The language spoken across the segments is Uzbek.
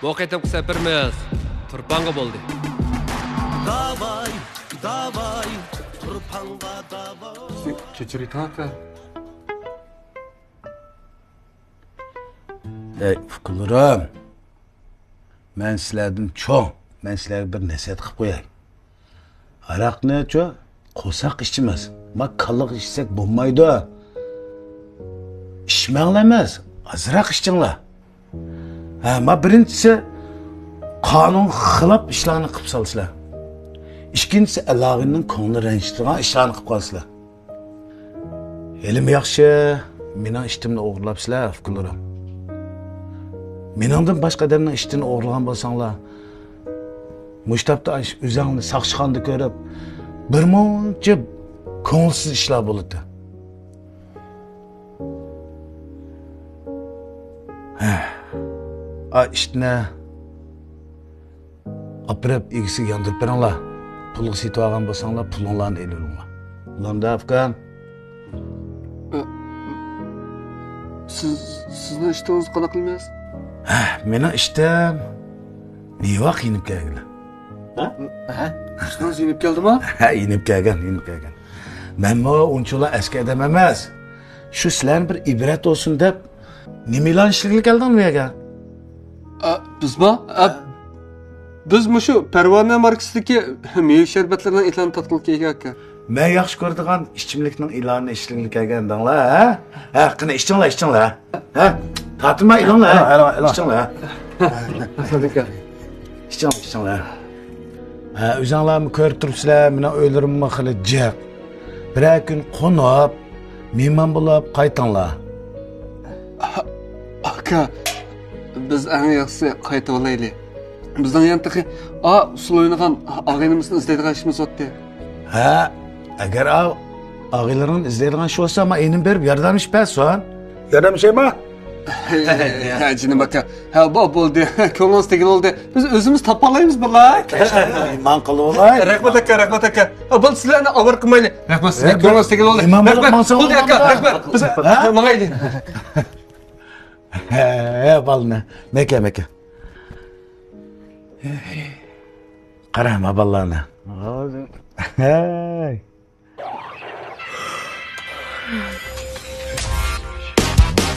Bu qaytib safarimiz Turpanga bo'ldi. Davay, davay, Turpanga davay. Kechiring aka. Ey, fuqarolar. Men sizlardan cho'ng, men sizlarga bir nasihat qilib qo'yay. Aroqni-chi qo'saq ichimiz. Ma qalliq ichsak bo'lmaydi. İçmanglar emas, azroq ichinglar. Ha, ma birinchisi qonun xilop ishlarni qilib solsizlar. Ikkinchisi alog'inning ko'ngli ranjitadigan ishlarni qilib qolsizlar. Elim yaxshi, mening ishtimni o'g'irlabsizlar, fuqarolar. Meningdan boshqa odamning ishtini o'g'irlagan bo'lsanglar, mushtabda o'zingni saqchixonda ko'rib, bir muncha ko'ngilsiz ishlar bo'ladi. İşte apırıp ikisi yandırıp berenler. Puluk sitvagan bolsanglar, pulunlarını elilinglar. Ulan da Afgan. Sizni ishtingiz qana qilmaysiz? Mening ishtim neva qiynib kelgan. Ishtingiz yinib keldimi? Ha, yinib kelgan. Men bu unchalar eski odam emas. Shu sizlarga bir ibrat olsun deb nimalar ishliklik keldim bu yerga? Biz shu Parvona markesidagi meva sharbatlaridan e'lon tatqiq kelgan aka. Men yaxshi ko'radigan ichimlikning e'lonini ishliklik kelgandinglar, ha? Ha, qani ichinglar. Ha? Tatma e'lonlar. Ichinglar. Sadaka. Ichinglar. Ha, o'zinglarni ko'rib turibsizlar, meni o'ylarimni xili jiq. Bir kun qo'nib, mehmon bo'lib qaytinglar. Aka, biz eng yaxshisi qaytib olaylik. Bizning yantiqi usul o'ynagan og'aynimizni izlaydigan ishimiz o'tdi. Ha, agar og'aylarini izlaydigan shu bo'lsa, men enim berib yordam ish bersin. Yordam ishmi? Ha, jinim aka. Ha, bo'ldi. Ko'nglingiz tegil oldi. Biz o'zimiz topalaymiz bular. Iymon qilib olay. Rahmat aka. Bo'l sizlarni og'ir qilmayli. Rahmat sizga. Ko'nglingiz tegil oldi. Bo'ldi aka, rahmat. Biz mangayli. He, balna. Meke. Qarama ballarni. Hey.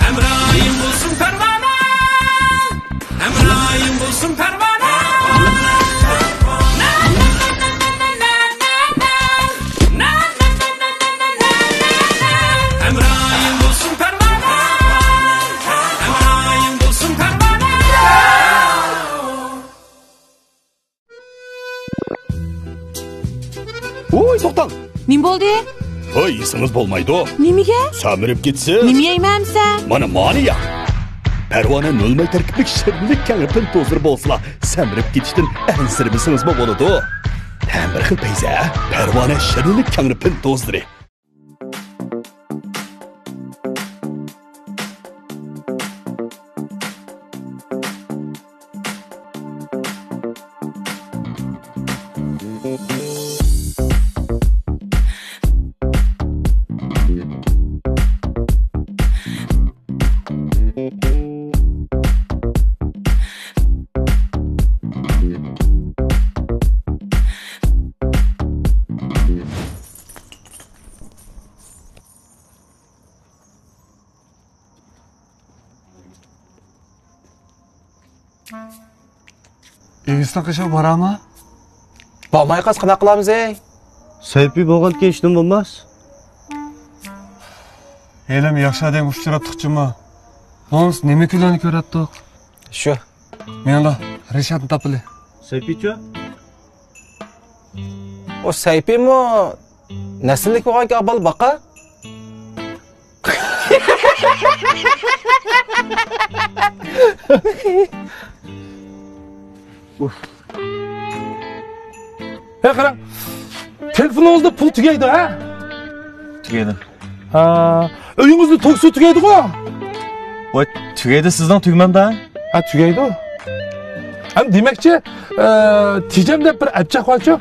Emrayim bulsun pervane. Emrayim bulsun pervane. Emrayim bulsun pervane. Emrayim bulsun pervane. Oy, to'xtang. Nim bo'ldi? Hoy, esiniz bo'lmaydi. Nimaga? Samirib ketsa. Nima yeymansan? Mana moniya. Parvona nolmay tarkiblik shirinlik kangirpin to'zir bo'lsa, samirib ketishdan ansirimisingiz bo'ladi. Ham bir xil payza. Parvona shirinlik kangirpin to'ziri. Egiston qishib borami? Bormay qaz qana qilamiz ey? Saypi bo'lgan kechdim bo'lmas. Elim yaxshi odam uchratdiqchimi? Biz nima kunlarni ko'ratdik? Shu. Menda Rishadni topili. Saypichi? O saypimi? Nasllik bo'lgan abal baqa? Hey qarang. Telefoningizda pul tugaydi, ha? Tugaydi. Ha, uyingizda to'ksu tugaydi-ku. Voy, tugaydi sizdan tugmanda? Ha, tugaydi. Ham demakchi, tijam deb bir achchaq qolchi.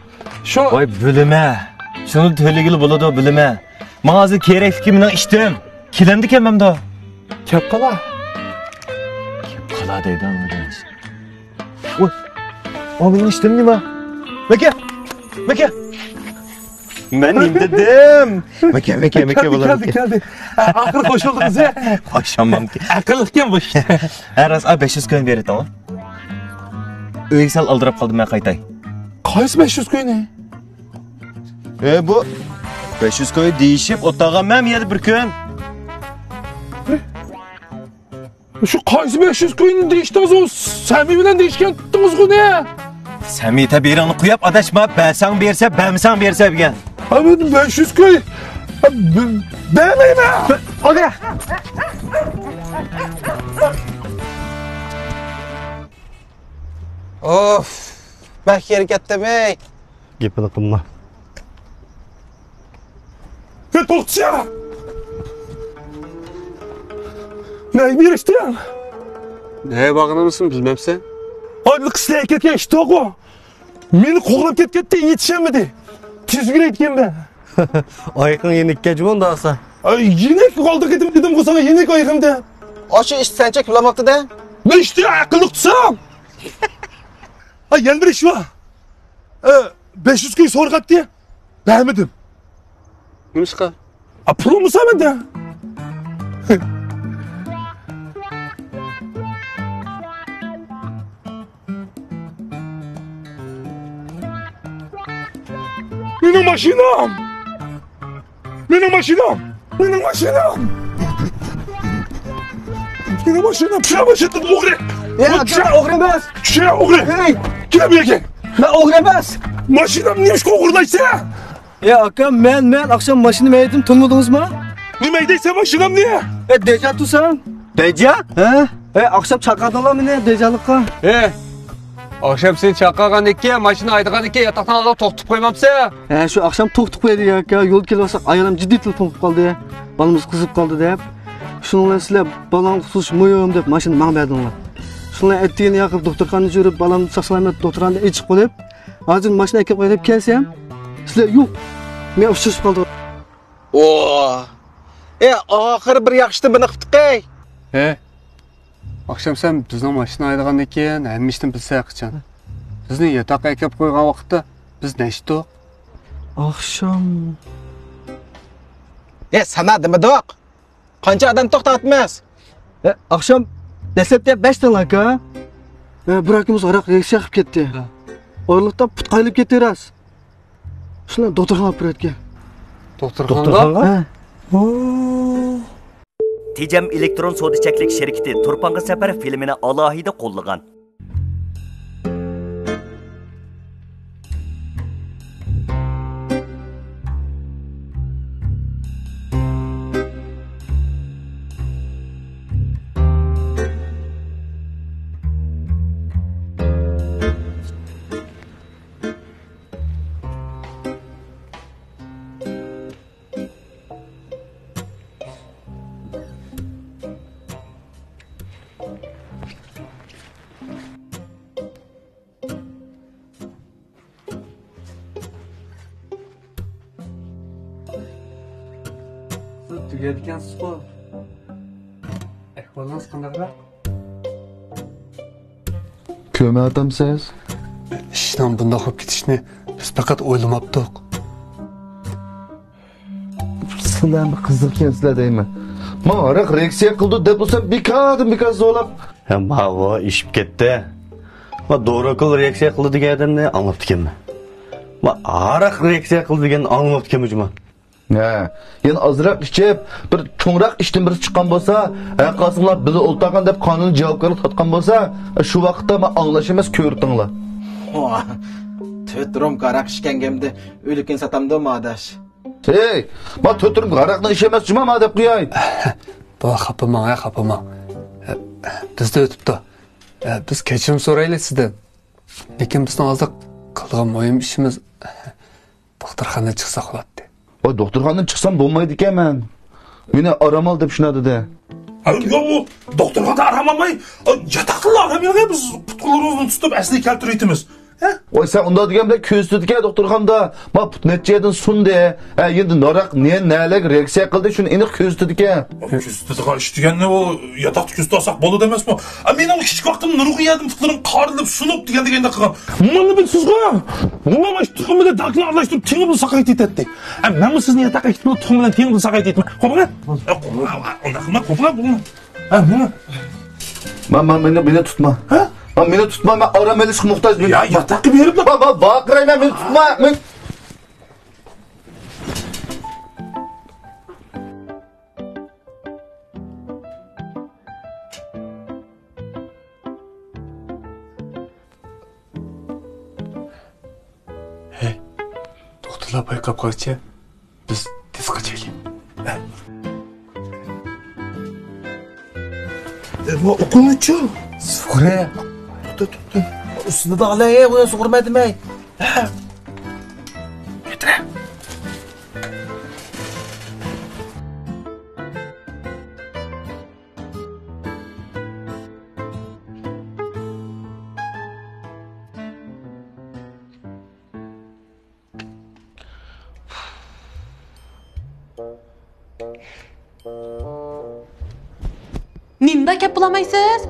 Shu Voy, bilma. Shuni to'ligili bo'ladi, bilma. Men hozir kerakligi mening ishtim. Kelamdi kelmamda. Kep qala. Kep qala deydi, o'zingiz. O benim iştim nima? Meke. Ben indirdim. Meke bulalım. Geldi. Ahir hoş oldunuz ya. Akşamam ki. Akıllıkken bu işte. Her az 500 koyun verir tamam. Öysel aldırıp kaldım ben kaytay. Kaç 500 koy ne? Bu 500 koyun değişip otağa mem yedi bir gün. Şu kaç 500 koyunu değiştiniz o Sami'yle değişken tuttunuz bu ne? Semite bir anı kuyup adaşma ben sen berse ben sen berse bigen. Abi 500 koy. Beğenmeyin ha. Hadi. Of. Bak yeri kettemey. Gepini kılma. Git bulutçuya. Ne bir işte ya? Neye bağlanırsın bilmemse? Aylı kısıya ketken işte o. Beni koğlap ketketti yetişemedi. Tüzgün etken be. Ayıkın yenikке cüvon da asa. Ay yenek kaldı dedim bu sana yenek ayıkımda. Oşu iş sence kullanmakta da. Ne işte akıllı tutsam. Ay gel bir iş var. 500 köy soru kat diye. Beğenmedim. Neymişka? Pulu mu sen de? Benim maşinam. Benim maşinam. Benim maşinam. Benim maşinam. Şuna başlattın oğre. Ya gel oğremez. Şuna oğre. Hey. Gel bir gel. Ben oğremez. Maşinam neymiş ki oğurdaysa? Ya akam ben akşam maşını yedim tunmadınız mı? Nemeydeyse maşinam niye? Deja tusan. Deca? Akşam çakadılar mı ne dejalıkka? Akşam seni çakagan ikke, maşını aydıgan ikke, yataktan alıp toktup koymamsa. Şu akşam tok verdi ya. Yol kelip ayağım ciddi telefon kaldı ya. Balımız kızıp kaldı dep. Şununla sizler balam kusuş muyum dep maşını bana verdinler. Şununla ettiğini yakıp doktorxanada жүрüp balam saqsalamet doktorxanada içip qo'yib, hozir mashina akib qo'yib kelsam, sizlar yo'q. Men ushishib qoldim. Oo. Ahir bir yaxshi buni qiptiq. Akşam sen bizden maşını aydıgan ikke, neymiştin bilse yakıcan. Bizni yatak ekip koygan vakitte biz ne iştik? Akşam. Sana demedik. Qancha adam to'xtatmas? Akşam dastlabda 5 tane aka. Bir akimiz aroq reaksiya qilib ketdi. Orliqda put qaylib ketdi. Shuni doktorxonaga olib borayotgan. Doktorxonada? Tejam elektron savdo cheklik şirketi Turpanғы safar filmini alohida qo'llagan. Tugayotgansiz ku. Ahvolingiz qanaqroq? Ko'mardimsiz? Ishdan bundoq bo'lib ketishni biz faqat o'ylamabdik. Sizlarni qiziqkansizlar deyman. Men aroq reaksiya qildi deb bo'lsa bekor zo'lab. Mavo ishib ketdi. Va Dorakul reaksiya qildi deganini anglabdi ekanman. Va aroq reaksiya qildi deganini anglabdi ekanman. Yani azroq ichib, bir cho'ngroq ishdan biri chiqqan bo'lsa, qasinglar bizni o'ltagan deb qonuniy javobgarlik tortgan bo'lsa, shu vaqtda men anglash emas ko'rdinglar. Tötürüm qaraq ishkangamda o'likin satamda madash. Hey, men tötürüm qaraqni ish emas, juma deb qo'yay. Bu xapama. Bizda o'tibdi. Biz kechirim so'raylik sizdan. Lekin bizning hozir qilgan muhim ishimiz doktorxonaga chiqsa qoladi. O doktorxonadan chiqsam bo'lmaydi ekan men. Meni aramal deb tushunadi-da. Yo'q, bu doktorxonada aramamay, yataklar aramay biz qutqalarimizni tutib asli keltiraytimiz. Oy sen unda degan bilan ko'rsatdik doktorxonada. Ma nechadan sundi. Endi naraq nelik reaksiya qildi shuni aniq ko'rsatdik. Ko'rsatadigan ish deganda u yotoqda ko'rsatib olsak bo'ladi emasmi? Mening hech vaqtim nurg'i yedim, futlarim qorilib, sunib deganda qilgan. Mana bilsiz-ku. Mana shu tuxumida dakni aralashtirib tengib saqayt etdi. Men sizni yotoqqa ketib tuxum bilan tengib saqayt etdim. Qo'pqa? Unda qilma, qo'pqa bo'lma. Meni tutma. Meni tutma, men oram elishga muhtoj. Ya yotoqqa berib baqirayman, meni tutma. Doktorlar bayqab qolsa, biz tez qochaylik. Bu o'quvchi. Sug'ra. Tut. Ustida dog'lay, uni sug'urmadimay. Ketir. Nimda kep bulamaysiz?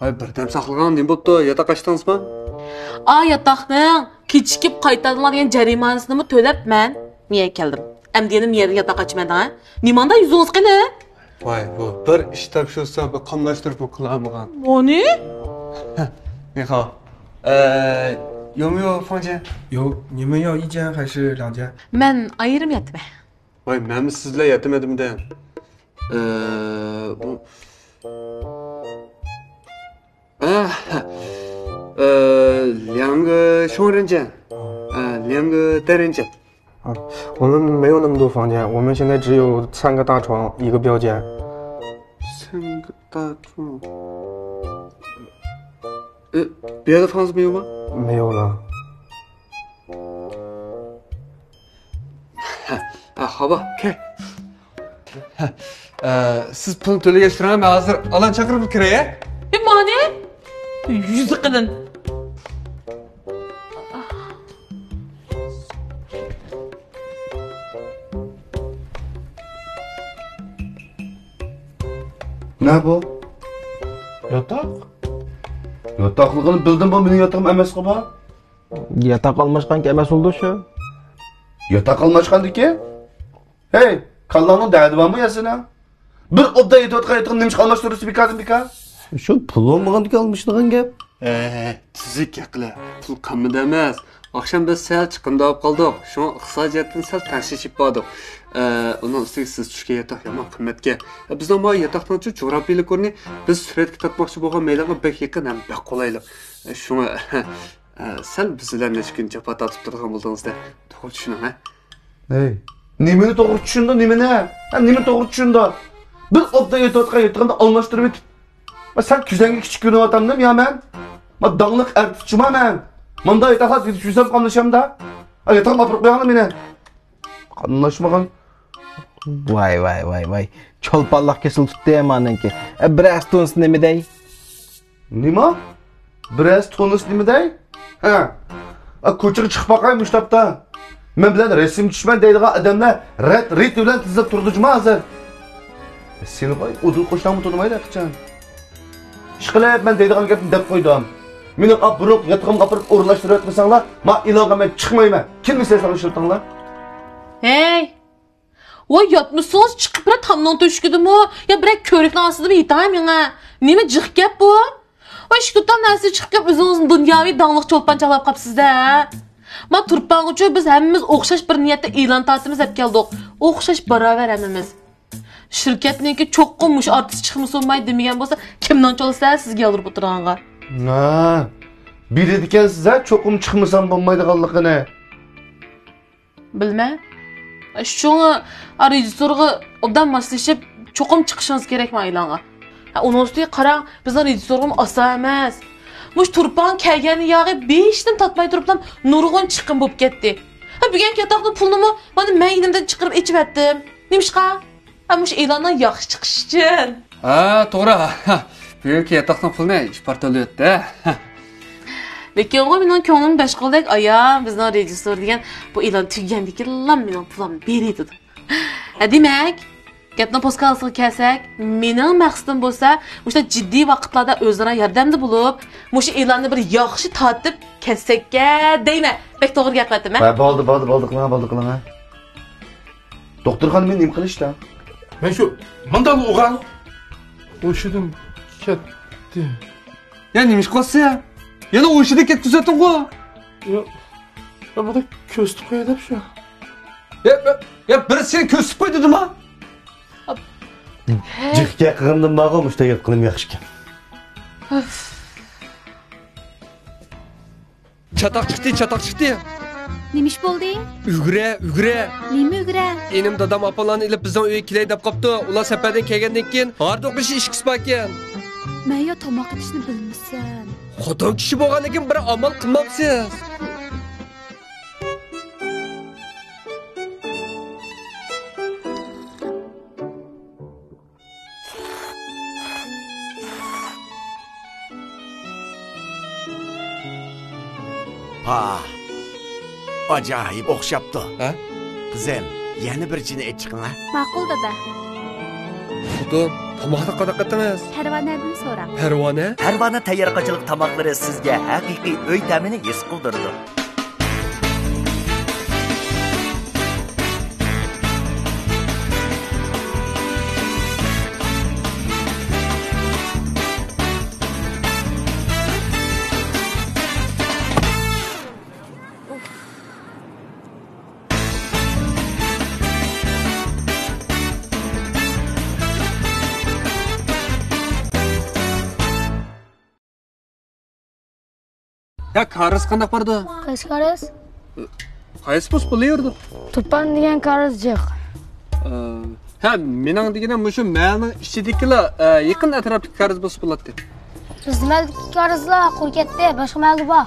Ay birdam saqlagan nim bo'pti, yotoq açdingizmi? Yotoqning kechikib qaytadigan jarimasini to'labman. Men keldim. Endi enim yerga yotoq ochmadim, ha? Nimanda yuzingiz qani? Voy, bu bir ish topshirsa, bu qamlashtirib qilamagan. Oni? Nihao.有没有房间？有，你们要一间还是两间？ Men ayırım yatma. Voy, men sizlar yatmadim da. Bu 两个双人间，2个单人间。我们没有那么多房间，我们现在只有3个大床，1个标间。3个大床。别的房子没有吗？没有了。好吧，开。siz pulni to'lagach turaman, men hozir alan chaqirib kiray. Mani? Yüzü qilin. Ne bu? Yotoq? Yotoqligini bildim, bu mening yotog'im emas bu. Yotoq almashqanki emas bo'ldi shu. Yotoq almashqandiki? Hey, kallangning dardi bormi yasina? Bir obda yetayotgan yotoqni nima almashtirishni bikazim. Shu pul olmagandan almashtirgan gap. Tuzuk qila. Pul qamida emas. Akşam biz sel chiqimda olib qoldik. Shuni iqtisodiyotdan sal tashishib bordik. Undan ustiga siz tushgan yotoq yomon qimmatga. Bizning bu yotoqdan uchun jo'rabiylik o'rni biz suratga tortmoqchi bo'lgan mayliga bek yaqin ham bek qolaylik. Shuni sal bizlar necha kun jafo tortib turgan bo'ldingizda to'g'ri tushuning, ha? Hey, nimani to'g'ri tushunding, nimani? Nima to'g'ri tushunding? Bir obda yetayotgan yotoqni almashtirib etib. Sen kuzanga kichik ko'rayotgandim ya men. Ma donglik artibchima men. Manda yotoqlar yetishsam qamlashamda. Yotoq olib qo'yganlar meni. Qamlashmagan. Voy. Cholponliq kesil tutdi meniki. Biroz tons nimaday? Nima? Biroz tons nimaday? Ha. Ko'chaga chiqib boqay mushtobda. Men bilan rasm tushman deydigan odamlar ret bilan tizib turdijma hozir. Seni qo'y, o'zi qo'shdan turmaydi qachon. Ishqilib men deydigan gapni deb qo'ydim. Meni abruq yotqimga olib o'rlashtirib o'tmasanglar, men ilonga men chiqmayman. Kimni sizlar shirtinglar? Hey! Voy yotmisiz chiqib bir tamnon to'shkidimi? Ya bir ko'rikni ostida yetaymi menga? Nima jiq gap bu? Voy shikutdan narsa chiqib kelib o'zingizni dunyoviy dongliq cho'lpanchaqlab qapsiz-da. Men turpan uchun biz hammamiz o'xshash bir niyatda e'lon tortimiz deb keldik. O'xshash barobar hammamiz. Shirkatniki cho'qqinmush artist chiqmasa olmaydi demagan bo'lsa, kimdan cholsa sizga olib o'tirganga. Na, biladi ekansiz, cho'qim chiqmasam bo'lmaydiganligini. Bilma. Shuni rejissorga obdan moslashib cho'qim chiqishingiz kerakmi e'longa? Uni ustiga qarang, bizning rejissorimiz osa emas. Mush turpan kelgani yog'i 5 dan tatmay turiblam nurg'un chiqim bo'lib ketdi. Bugun yotoqning pulini mana maynimdan chiqarib ichib etdim. Nimishqa? Mush e'londan yaxshi chiqish uchun. To'g'ri. Bugungi yotoqning pulini ishpartolyapti. Lekin o mening ko'nglim boshqadek ayam bizning rejissor degan bu e'lon tugandiki lam mening pulimni beradi. Demak, gapni poskalasiga kelsak, mening maqsadim bo'lsa, o'sha jiddiy vaqtlarda o'zaro yordamda bo'lib, o'sha e'lonni bir yaxshi tatib ketsakka deyman. Bek to'g'ri gap aytdimi? Bo'ldi qiling. Doktorxonim nima qilishdi? Men shu mundaq o'g'al o'shidim ketdi. Ya nima ish qilsa? Yana o'shida ketkizatding-ku. Yo'q. Bunda ko'stib qo'y deb shu. Ya bir sen ko'sib qo'ydingmi? Jiqqa qilgandan bag'am ushta gap qilim yaxshi ekan. Çatak çıktı. Nimish bo'lding? Ügre. Nima ugra? Enim dadam apalarni ilib bizning uyga kelay deb qopti. Ular safardan kelgandan keyin harda o'qishi ish qispa ekan. Men yo tomoq idishni bilmaysan. Xotin kishi bo'lgandan keyin bir amal qilmabsiz. Acayip o'xshabdi. Ha? Qizim, yana bir chini aytchiqinglar. Ma'qul dada. Xotin, tomoqni qanaqa qildingiz? Parvonadan so'rab. Parvona? Parvona tayyorgarchilik tomoqlari sizga haqiqiy uy ta'mini his qildirdi. Ya qarz qanday bordi? Qaysi qarz? Qaysi pos bo'laydi? Tupan degan qarz jiq. Ha, mening deganim shu malning ichidagilar yaqin atrofdagi qarz bo'lsa bo'ladi. Siz maldagi qarzlar qurib ketdi, boshqa malga bor.